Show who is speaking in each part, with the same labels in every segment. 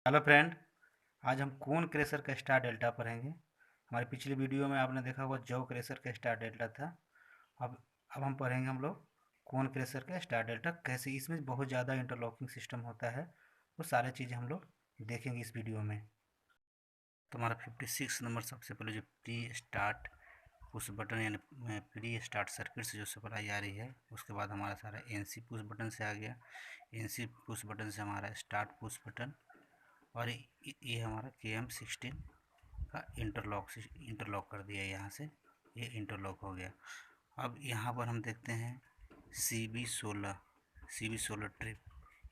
Speaker 1: Hello friend. आज हम कोन crusher का स्टार डेल्टा पढ़ेंगे। हमारी पिछली वीडियो में आपने देखा होगा जौ क्रेशर का स्टार डेल्टा था। अब अब हम पढ़ेंगे हम लोग कोन क्रेशर का स्टार डेल्टा कैसे। इसमें बहुत ज़्यादा इंटरलॉकिंग सिस्टम होता है, वो सारे चीज़ें हम लोग देखेंगे इस वीडियो में। तो हमारा 56 नंबर सबसे पहले जो प्री स्टार्ट पुश बटन यानी प्री स्टार्ट सर्किट से जो सप्लाई आ रही है, उसके बाद हमारा सारा एनसी पुश बटन से आ गया। एनसी पुश बटन से हमारा स्टार्ट पुश बटन, और ये हमारा KM16 का इंटरलॉक कर दिया। यहाँ से ये इंटरलॉक हो गया। अब यहाँ पर हम देखते हैं CB16 ट्रिप,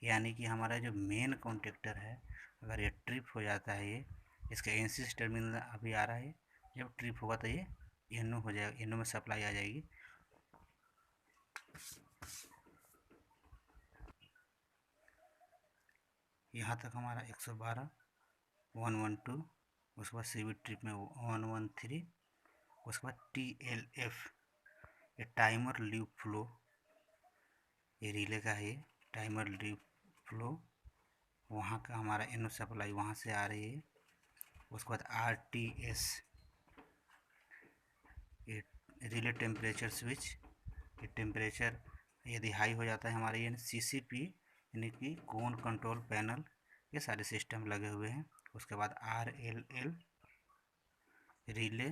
Speaker 1: यानी कि हमारा जो मेन कॉन्टेक्टर है, अगर ये ट्रिप हो जाता है, ये इसका NC टर्मिनल अभी आ रहा है, जब ट्रिप होगा तो ये NO हो जाएगा, NO में सप्लाई आ जाएगी। यहाँ तक हमारा 112 112, उसके बाद CB ट्रिप में 113, उसके बाद TLF ये टाइमर लूप फ्लो, ये रिले का है, ये टाइमर लूप फ्लो, वहाँ का हमारा NO सप्लाई वहाँ से आ रही है। उसके बाद RTS ये रिले टेम्परेचर स्विच, ये टेम्परेचर यदि हाई हो जाता है हमारे, ये CCP यानी कि कोन कंट्रोल पैनल, ये सारे सिस्टम लगे हुए हैं। उसके बाद RLL relay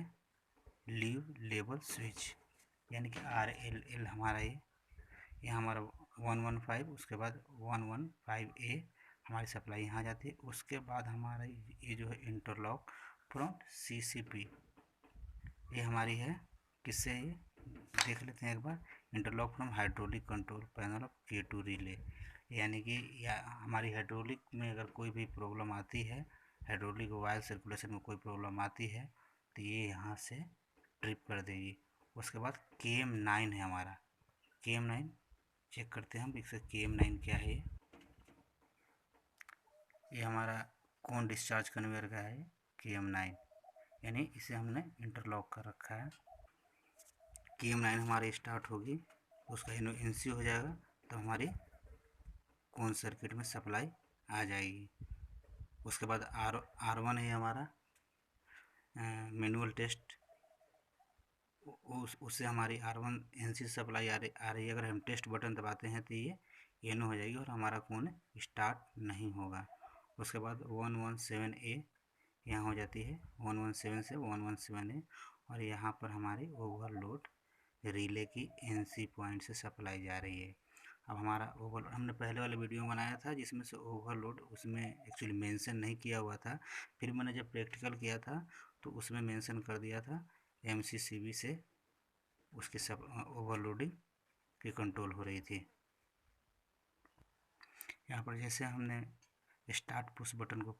Speaker 1: leave label switch, यानी कि RLL हमारा ये हमारा 115, उसके बाद 115A हमारी सप्लाई यहाँ जाती है। उसके बाद हमारा ये जो है इंटरलॉक फ्रॉम CCP, ये हमारी है किससे, ये देख लेते हैं एक बार। Interlock from hydraulic control panel of K2 relay, यानी कि हमारी हाइड्रोलिक में अगर कोई भी प्रॉब्लम आती है, हाइड्रोलिक वायर सर्कुलेशन में कोई प्रॉब्लम आती है, तो ये यहाँ से ट्रिप कर देगी। उसके बाद KM9 है हमारा, KM9 चेक करते हैं हम इससे। KM9 क्या है, ये हमारा कौन डिस्चार्ज कन्वेयर का है KM9, यानी इसे हमने इंटरलॉक कर रखा है। KM9 हमारी स्टार्ट होगी, उसका NC हो जाएगा, तो हमारी कौन सर्किट में सप्लाई आ जाएगी। उसके बाद R1 है हमारा मैनुअल टेस्ट, उससे हमारी R1 NC सप्लाई आ रही है। अगर हम टेस्ट बटन दबाते हैं तो ये NO हो जाएगी और हमारा कौन स्टार्ट नहीं होगा। उसके बाद 117A यहाँ हो जाती है, 117 से 117A, और यहाँ पर हमारी ओवरलोड रिले की NC पॉइंट से सप्लाई जा रही है। अब हमारा ओवरलोड हमने पहले वाले वीडियो बनाया था जिसमें से ओवरलोड उसमें एक्चुअली मेंशन नहीं किया हुआ था, फिर मैंने जब प्रैक्टिकल किया था तो उसमें मेंशन कर दिया था MCCB से उसकी सब ओवरलोडिंग की कंट्रोल हो रही थी। यहाँ पर जैसे हमने स्टार्ट पुश बटन को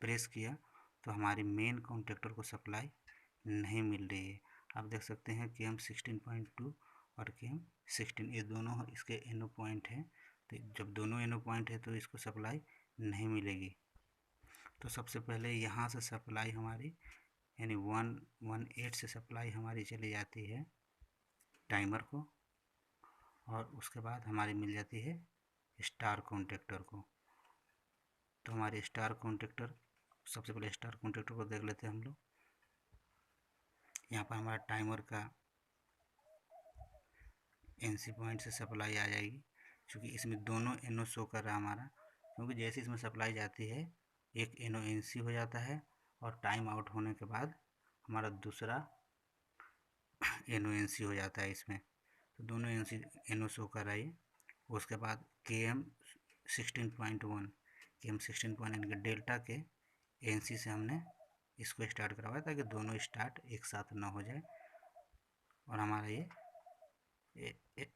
Speaker 1: प्रेस किया तो हमारी मेन कॉन्टेक्टर को सप्लाई नहीं मिल रही है। आप देख सकते हैं कि KM16.2 और KM16 ये दोनों इसके NO पॉइंट हैं, तो जब दोनों NO पॉइंट है तो इसको सप्लाई नहीं मिलेगी। तो सबसे पहले यहाँ से सप्लाई हमारी यानी 118 से सप्लाई हमारी चली जाती है टाइमर को, और उसके बाद हमारी मिल जाती है स्टार कॉन्टेक्टर को। तो हमारे स्टार कॉन्टेक्टर, सबसे पहले स्टार कॉन्टेक्टर को देख लेते हैं हम लोग। यहाँ पर हमारा टाइमर का NC पॉइंट से सप्लाई आ जाएगी, क्योंकि इसमें दोनों NO शो कर रहा है हमारा, क्योंकि जैसे इसमें सप्लाई जाती है एक NO NC हो जाता है, और टाइम आउट होने के बाद हमारा दूसरा NO NC हो जाता है इसमें, तो दोनों NO शो कर रहा है। उसके बाद KM16.1 यानी कि डेल्टा के NC से हमने इसको स्टार्ट करवाया ताकि दोनों स्टार्ट एक साथ ना हो जाए, और हमारा ये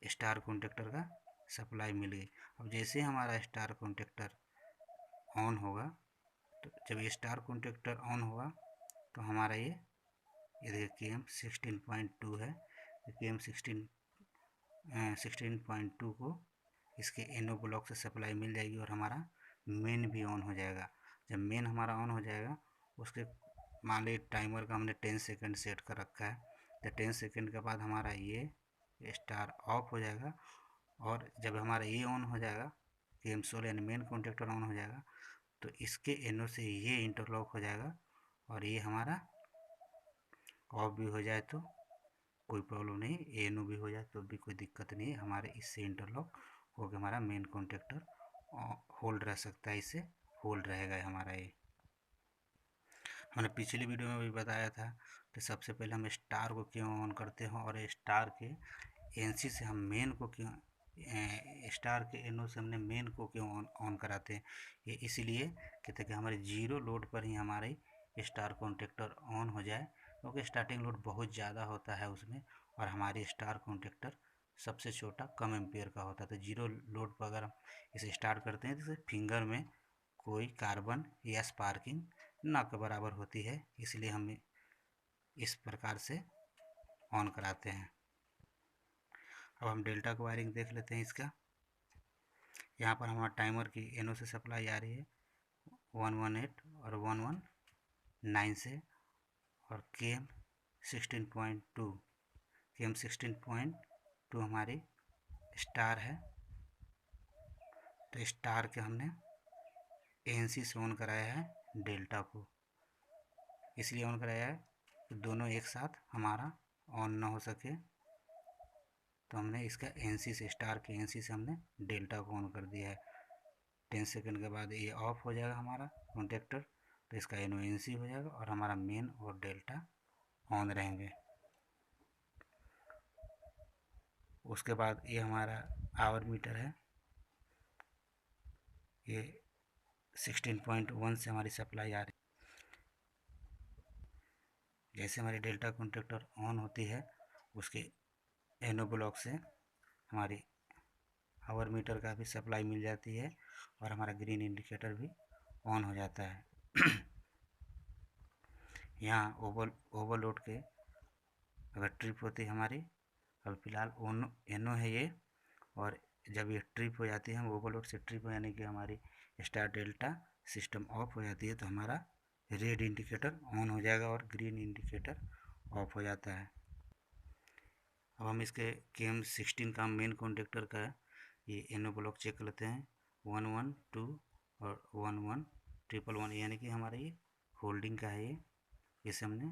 Speaker 1: स्टार कॉन्टेक्टर का सप्लाई मिल गई। अब जैसे हमारा स्टार कॉन्टेक्टर ऑन होगा, तो जब ये स्टार कॉन्टेक्टर ऑन होगा तो हमारा ये देखिए KM16.2 है, KM16.2 को इसके NO ब्लॉक से सप्लाई मिल जाएगी और हमारा मेन भी ऑन हो जाएगा। जब मेन हमारा ऑन हो जाएगा, उसके मान ली टाइमर का हमने 10 सेकेंड सेट कर रखा है, तो 10 सेकेंड के बाद हमारा ये स्टार ऑफ हो जाएगा, और जब हमारा ये ऑन हो जाएगा KM16 यानी मेन कॉन्टेक्टर ऑन हो जाएगा, तो इसके एनो से ये इंटरलॉक हो जाएगा और ये हमारा ऑफ भी हो जाए तो कोई प्रॉब्लम नहीं, एनो भी हो जाए तो भी कोई दिक्कत नहीं है, हमारे इससे इंटरलॉक होकर हमारा मेन कॉन्टेक्टर होल्ड रह सकता है, इससे होल्ड रहेगा हमारा ये। हमने पिछली वीडियो में भी बताया था कि सबसे पहले हम स्टार को क्यों ऑन करते हैं और स्टार के एनसी से हम मेन को क्यों स्टार के एनो से हमने मेन को क्यों ऑन कराते हैं। ये इसलिए कहते हैं कि हमारे जीरो लोड पर ही हमारे स्टार कॉन्टेक्टर ऑन हो जाए, क्योंकि स्टार्टिंग लोड बहुत ज़्यादा होता है उसमें और हमारे स्टार कॉन्टेक्टर सबसे छोटा कम एम्पियर का होता है। तो जीरो लोड पर अगर हम इसे स्टार्ट करते हैं तो फिंगर में कोई कार्बन या स्पार्किंग ना के बराबर होती है, इसलिए हम इस प्रकार से ऑन कराते हैं। अब हम डेल्टा का वायरिंग देख लेते हैं इसका। यहाँ पर हमारा टाइमर की एनो से सप्लाई आ रही है 118 और 119 से, और केम 16.2 हमारी स्टार है। तो स्टार के हमने एएनसी से ऑन कराया है डेल्टा को, इसलिए ऑन कराया है कि दोनों एक साथ हमारा ऑन ना हो सके, तो हमने इसका एनसी से स्टार के एनसी से हमने डेल्टा को ऑन कर दिया है। 10 सेकंड के बाद ये ऑफ हो जाएगा हमारा कॉन्टेक्टर, तो इसका एनो एनसी हो जाएगा और हमारा मेन और डेल्टा ऑन रहेंगे। उसके बाद ये हमारा आवर मीटर है, ये 16.1 से हमारी सप्लाई आ रही। जैसे हमारी डेल्टा कॉन्टेक्टर ऑन होती है उसके एनो ब्लॉक से हमारी आवर मीटर का भी सप्लाई मिल जाती है और हमारा ग्रीन इंडिकेटर भी ऑन हो जाता है। यहाँ ओवरलोड के अगर ट्रिप होती है हमारी, अब फिलहाल एनो है ये, और जब ये ट्रिप हो जाती है, हम ओवरलोड से ट्रिप यानी कि हमारी स्टार डेल्टा सिस्टम ऑफ हो जाती है, तो हमारा रेड इंडिकेटर ऑन हो जाएगा और ग्रीन इंडिकेटर ऑफ हो जाता है। अब हम इसके केम 16 का मेन कॉन्टेक्टर का ये एनो ब्लॉक चेक कर लेते हैं 112 और 1111, यानी कि हमारा ये होल्डिंग का है। ये इसे हमने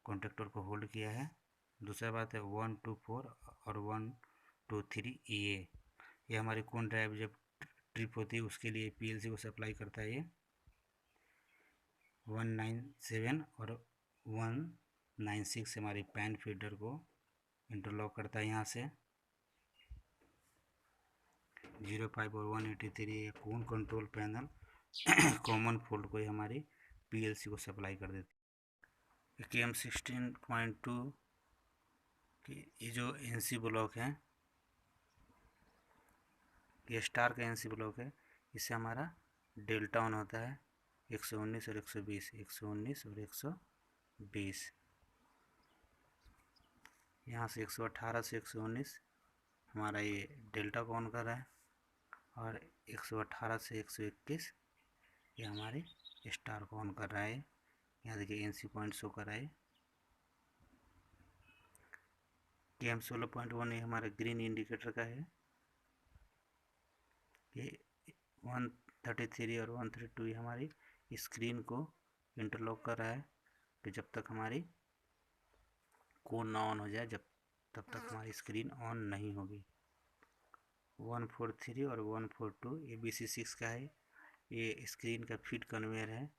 Speaker 1: कॉन्टेक्टर को होल्ड किया है। दूसरा बात है 124 और 123 ये हमारी कौन ड्राइव जब ट्रिप होती है उसके लिए पीएलसी को सप्लाई करता है। ये 197 और 196 से हमारी पैन फीडर को इंटरलॉक करता है। यहाँ से 05 और 183 कौन कंट्रोल पैनल कॉमन फोल्ड को ही हमारी पीएलसी को सप्लाई कर देती है। केम 16.2 की ये जो एनसी ब्लॉक है, ये स्टार का एनसी ब्लॉक है, इससे हमारा डेल्टा ऑन होता है 119 और 120, 119 और 120। यहाँ से 118 से 119 हमारा ये डेल्टा को ऑन कर रहा है और 118 से 121 ये हमारे स्टार को ऑन कर रहा है। यहाँ देखिए एनसी पॉइंट शो कर रहा है। केम 16.1 ये हमारा ग्रीन इंडिकेटर का है। ये 133 और 132 ये हमारी स्क्रीन को इंटरलॉक कर रहा है कि जब तक हमारी कोड ना ऑन हो जाए तब तक हमारी स्क्रीन ऑन नहीं होगी। 143 और 142 ये BC6 का है, ये स्क्रीन का फीड कन्वेयर है,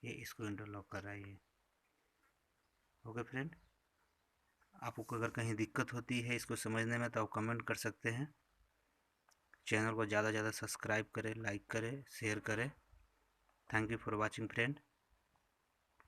Speaker 1: ये इसको इंटरलॉक कर रहा है ये। ओके फ्रेंड, आपको अगर कहीं दिक्कत होती है इसको समझने में तो आप कमेंट कर सकते हैं। चैनल को ज़्यादा से ज़्यादा सब्सक्राइब करें, लाइक करें, शेयर करें। Thank you for watching friend.